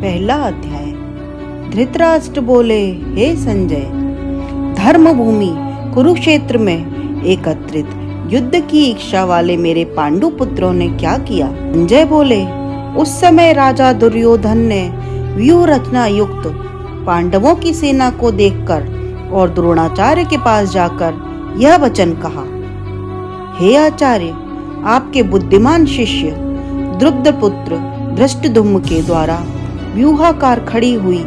पहला अध्याय। धृतराष्ट्र बोले, हे संजय, धर्म भूमि कुरुक्षेत्र में एकत्रित युद्ध की इच्छा वाले मेरे पांडु पुत्रों ने क्या किया? संजय बोले, उस समय राजा दुर्योधन ने व्यूह रचना युक्त पांडवों की सेना को देखकर और द्रोणाचार्य के पास जाकर यह वचन कहा, हे आचार्य, आपके बुद्धिमान शिष्य द्रुपदपुत्र धृष्टद्युम्न के द्वारा व्यूहाकार खड़ी हुई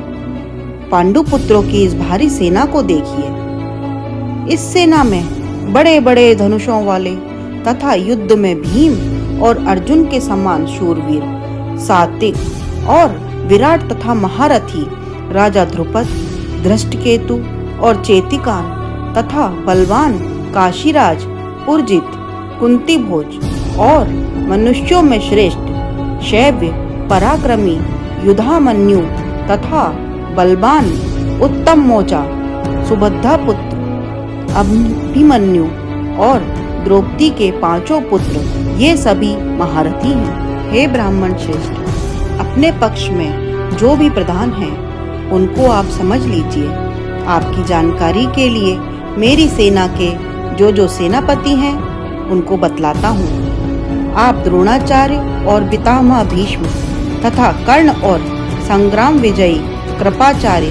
पांडु पुत्रों की इस भारी सेना को देखिए। इस सेना में बड़े बड़े धनुषों वाले तथा युद्ध में भीम और अर्जुन के समान शूरवीर, सात्विक और विराट तथा महारथी राजा द्रुपद, धृष्टकेतु और चेतिकान तथा बलवान काशीराज, पुरजित, कुंती भोज और मनुष्यों में श्रेष्ठ शैव्य, पराक्रमी युधामन्यु तथा बलवान उत्तम मोचा, सुभद्रा पुत्र अभिमन्यु और द्रौपदी के 5 पुत्र, ये सभी महारथी हैं। हे ब्राह्मण श्रेष्ठ, अपने पक्ष में जो भी प्रधान हैं उनको आप समझ लीजिए। आपकी जानकारी के लिए मेरी सेना के जो सेनापति हैं उनको बतलाता हूँ। आप द्रोणाचार्य और पितामह भीष्म तथा कर्ण और संग्राम विजयी कृपाचार्य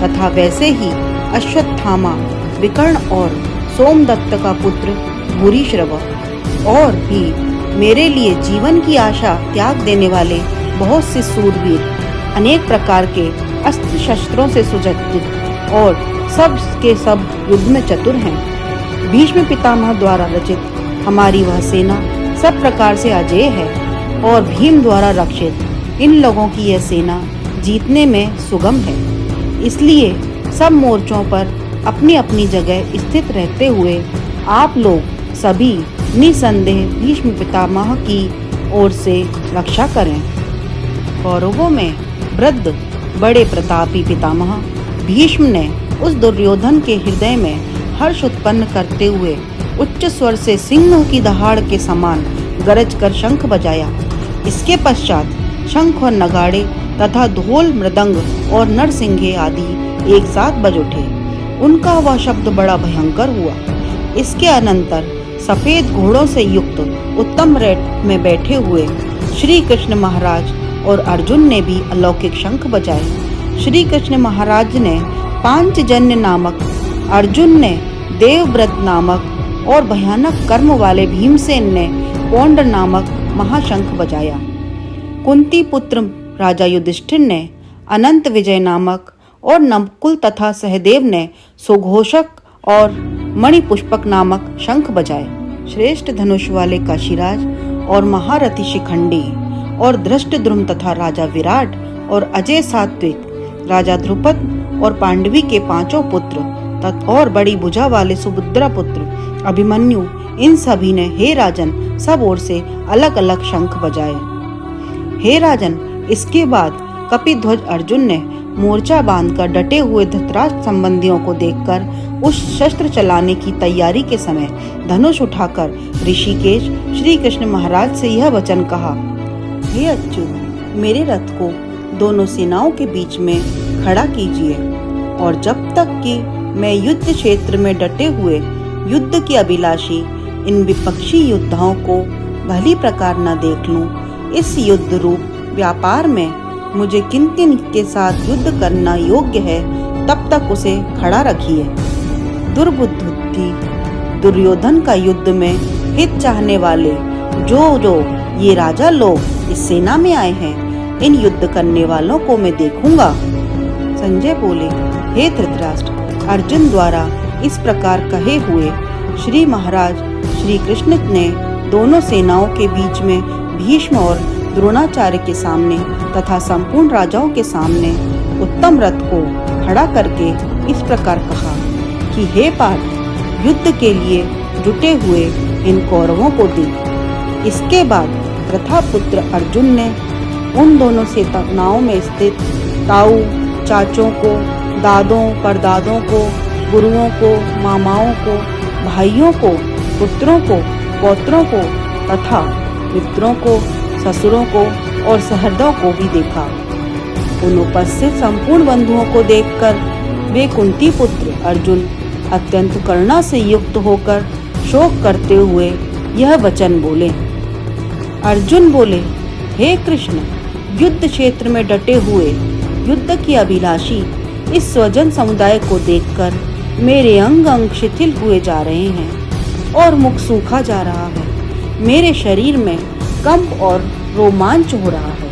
तथा वैसे ही अश्वत्थामा, विकर्ण और सोमदत्त का पुत्र भूरिश्रव और भी मेरे लिए जीवन की आशा त्याग देने वाले बहुत से सूरवीर, अनेक प्रकार के अस्त्र शस्त्रों से सुसज्जित और सब के सब युद्ध में चतुर हैं। भीष्म पितामह द्वारा रचित हमारी वह सेना सब प्रकार से अजेय है और भीम द्वारा रक्षित इन लोगों की यह सेना जीतने में सुगम है। इसलिए सब मोर्चों पर अपनी अपनी जगह स्थित रहते हुए आप लोग सभी निसंदेह भीष्म पितामह की ओर से रक्षा करें। कौरवों में वृद्ध बड़े प्रतापी पितामह भीष्म ने उस दुर्योधन के हृदय में हर्ष उत्पन्न करते हुए उच्च स्वर से सिंह की दहाड़ के समान गरज कर शंख बजाया। इसके पश्चात शंख और नगाड़े तथा ढोल, मृदंग और नरसिंगे आदि एक साथ बज उठे। उनका वह शब्द बड़ा भयंकर हुआ। इसके अनंतर सफेद घोड़ों से युक्त उत्तम रथ में बैठे हुए श्री कृष्ण महाराज और अर्जुन ने भी अलौकिक शंख बजाए। श्री कृष्ण महाराज ने पांचजन्य नामक, अर्जुन ने देवव्रत नामक और भयानक कर्म वाले भीमसेन ने पौंड नामक महाशंख बजाया। कुंती पुत्र राजा युधिष्ठिर ने अनंत विजय नामक और नकुल तथा सहदेव ने सुघोषक और मणिपुष्पक नामक शंख बजाए। श्रेष्ठ धनुष वाले काशीराज और महारथी शिखंडी और धृष्टद्युम्न तथा राजा विराट और अजय सात्विक राजा द्रुपद और पांडवी के 5 पुत्र और बड़ी भुजा वाले सुभद्रा पुत्र अभिमन्यु, इन सभी ने हे राजन सब ओर से अलग अलग शंख बजाए। हे राजन, इसके बाद कपिध्वज अर्जुन ने मोर्चा बांधकर डटे हुए धृतराष्ट्र संबंधियों को देखकर उस शस्त्र चलाने की तैयारी के समय धनुष उठाकर ऋषिकेश श्री कृष्ण महाराज से यह वचन कहा, हे अच्युत, मेरे रथ को दोनों सेनाओं के बीच में खड़ा कीजिए और जब तक कि मैं युद्ध क्षेत्र में डटे हुए युद्ध के अभिलाषी इन विपक्षी योद्धाओं को भली प्रकार न देख लूं, इस युद्ध रूप व्यापार में मुझे किन किन के साथ युद्ध करना योग्य है तब तक उसे खड़ा रखिए। दुर्बुद्धि दुर्योधन का युद्ध में हित चाहने वाले जो ये राजा लोग इस सेना में आए हैं, इन युद्ध करने वालों को मैं देखूंगा। संजय बोले, हे धृतराष्ट्र, अर्जुन द्वारा इस प्रकार कहे हुए श्री महाराज श्री कृष्ण ने दोनों सेनाओं के बीच में भीष्म और द्रोणाचार्य के सामने तथा संपूर्ण राजाओं के सामने उत्तम रथ को खड़ा करके इस प्रकार कहा कि हे पार्थ, युद्ध के लिए जुटे हुए इन कौरवों को देख। इसके बाद प्रथापुत्र अर्जुन ने उन दोनों सेनाओं में स्थित ताऊ, चाचों को, दादों, परदादों को, गुरुओं को, मामाओं को, भाइयों को, पुत्रों को, पौत्रों को तथा मित्रों को, ससुरों को और सहृदयों को भी देखा। उन उपस्थित संपूर्ण बंधुओं को देखकर वे कुंती पुत्र अर्जुन अत्यंत करुणा से युक्त होकर शोक करते हुए यह वचन बोले। अर्जुन बोले, हे कृष्ण, युद्ध क्षेत्र में डटे हुए युद्ध की अभिलाषी इस स्वजन समुदाय को देखकर मेरे अंग अंग शिथिल हुए जा रहे हैं और मुख सूखा जा रहा है। मेरे शरीर में कंप और रोमांच हो रहा है।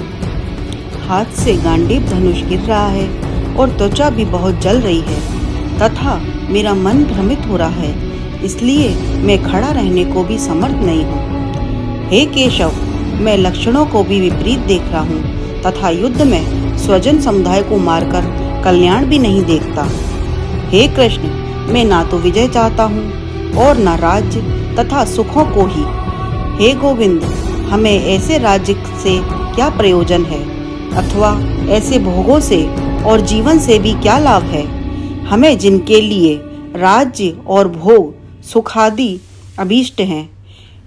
हाथ से गांडीव धनुष गिर रहा है और त्वचा भी बहुत जल रही है तथा मेरा मन भ्रमित हो रहा है, इसलिए मैं खड़ा रहने को भी समर्थ नहीं हूँ। हे केशव, मैं लक्षणों को भी विपरीत देख रहा हूँ तथा युद्ध में स्वजन समुदाय को मारकर कल्याण भी नहीं देखता। हे कृष्ण, मैं ना तो विजय चाहता हूँ और ना राज्य तथा सुखों को ही। हे गोविंद, हमें ऐसे राज्य से क्या प्रयोजन है अथवा ऐसे भोगों से और जीवन से भी क्या लाभ है। हमें जिनके लिए राज्य और भोग सुखादि अभीष्ट हैं,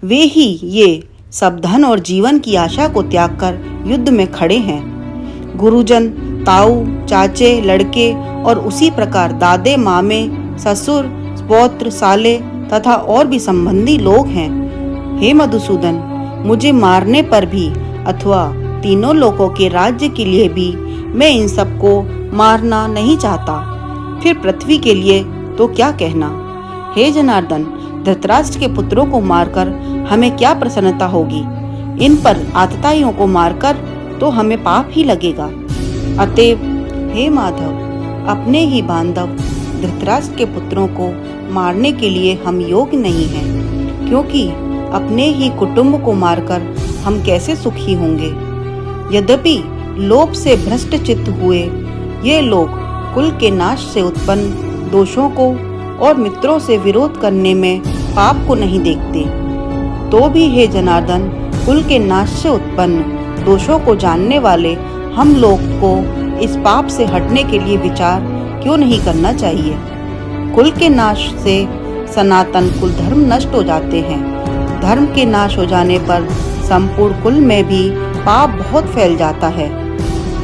वे ही ये सब धन और जीवन की आशा को त्याग कर युद्ध में खड़े हैं। गुरुजन, ताऊ, चाचे, लड़के और उसी प्रकार दादे, मामे, ससुर, पौत्र, साले तथा और भी संबंधी लोग हैं। हे मधुसूदन, मुझे मारने पर भी अथवा तीनों लोकों के राज्य के लिए भी मैं इन सबको मारना नहीं चाहता। फिर पृथ्वी के लिए तो क्या कहना। हे जनार्दन, धृतराष्ट्र के पुत्रों को मारकर हमें क्या प्रसन्नता होगी। इन पर आतताइयों को मारकर तो हमें पाप ही लगेगा। अतएव हे माधव, अपने ही बांधव धृतराष्ट्र के पुत्रों को मारने के लिए हम योग्य नहीं हैं, क्योंकि अपने ही कुटुंब को मारकर हम कैसे सुखी होंगे। यद्यपि लोभ से भ्रष्ट चित्त हुए ये लोग कुल के नाश से उत्पन्न दोषों को और मित्रों से विरोध करने में पाप को नहीं देखते, तो भी हे जनार्दन, कुल के नाश से उत्पन्न दोषों को जानने वाले हम लोग को इस पाप से हटने के लिए विचार क्यों नहीं करना चाहिए। कुल के नाश से सनातन कुल धर्म नष्ट हो जाते हैं। धर्म के नाश हो जाने पर संपूर्ण कुल में भी पाप बहुत फैल जाता है।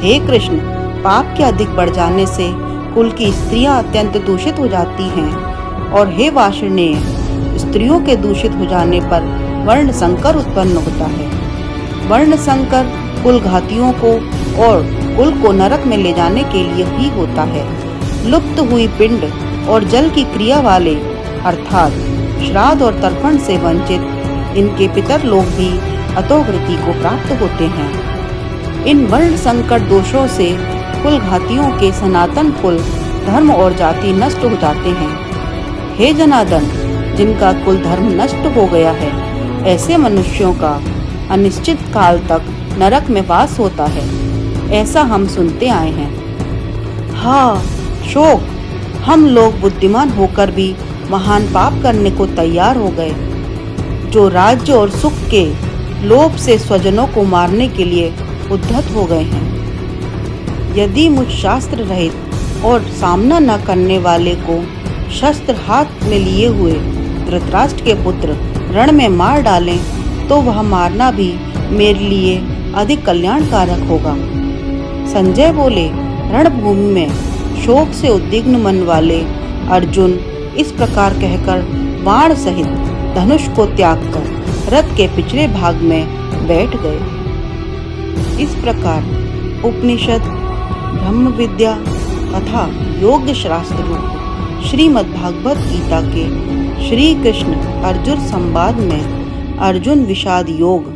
हे कृष्ण, पाप के अधिक बढ़ जाने से कुल की स्त्रियां अत्यंत दूषित हो जाती हैं और हे वार्ष्णेय, स्त्रियों के दूषित हो जाने पर वर्ण संकर उत्पन्न होता है। वर्ण संकर कुल घातियों को और कुल को नरक में ले जाने के लिए ही होता है। लुप्त हुई पिंड और जल की क्रिया वाले अर्थात श्राद्ध और तर्पण से वंचित इनके पितर लोग भी अधोगति को प्राप्त होते हैं। इन वर्ण संकट दोषों से कुल घातियों के सनातन कुल धर्म और जाति नष्ट हो जाते हैं। हे जनार्दन, जिनका कुल धर्म नष्ट हो गया है, ऐसे मनुष्यों का अनिश्चित काल तक नरक में वास होता है, ऐसा हम सुनते आए हैं। हाँ शोक, हम लोग बुद्धिमान होकर भी महान पाप करने को तैयार हो गए, जो राज्य और सुख के लोभ से स्वजनों को मारने के लिए उद्धत हो गए हैं। यदि मुझ शास्त्र रहित और सामना न करने वाले को शस्त्र हाथ में लिए हुए धृतराष्ट्र के पुत्र रण में मार डालें, तो वह मारना भी मेरे लिए अधिक कल्याणकारक होगा। संजय बोले, रणभूमि में शोक से उद्विग्न मन वाले अर्जुन इस प्रकार कहकर बाण सहित धनुष को त्याग कर रथ के पिछले भाग में बैठ गए। इस प्रकार उपनिषद, ब्रह्म विद्या तथा योग शास्त्र रूप श्रीमद् भागवत गीता के श्री कृष्ण अर्जुन संवाद में अर्जुन विषाद योग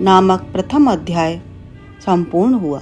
नामक प्रथम अध्याय संपूर्ण हुआ।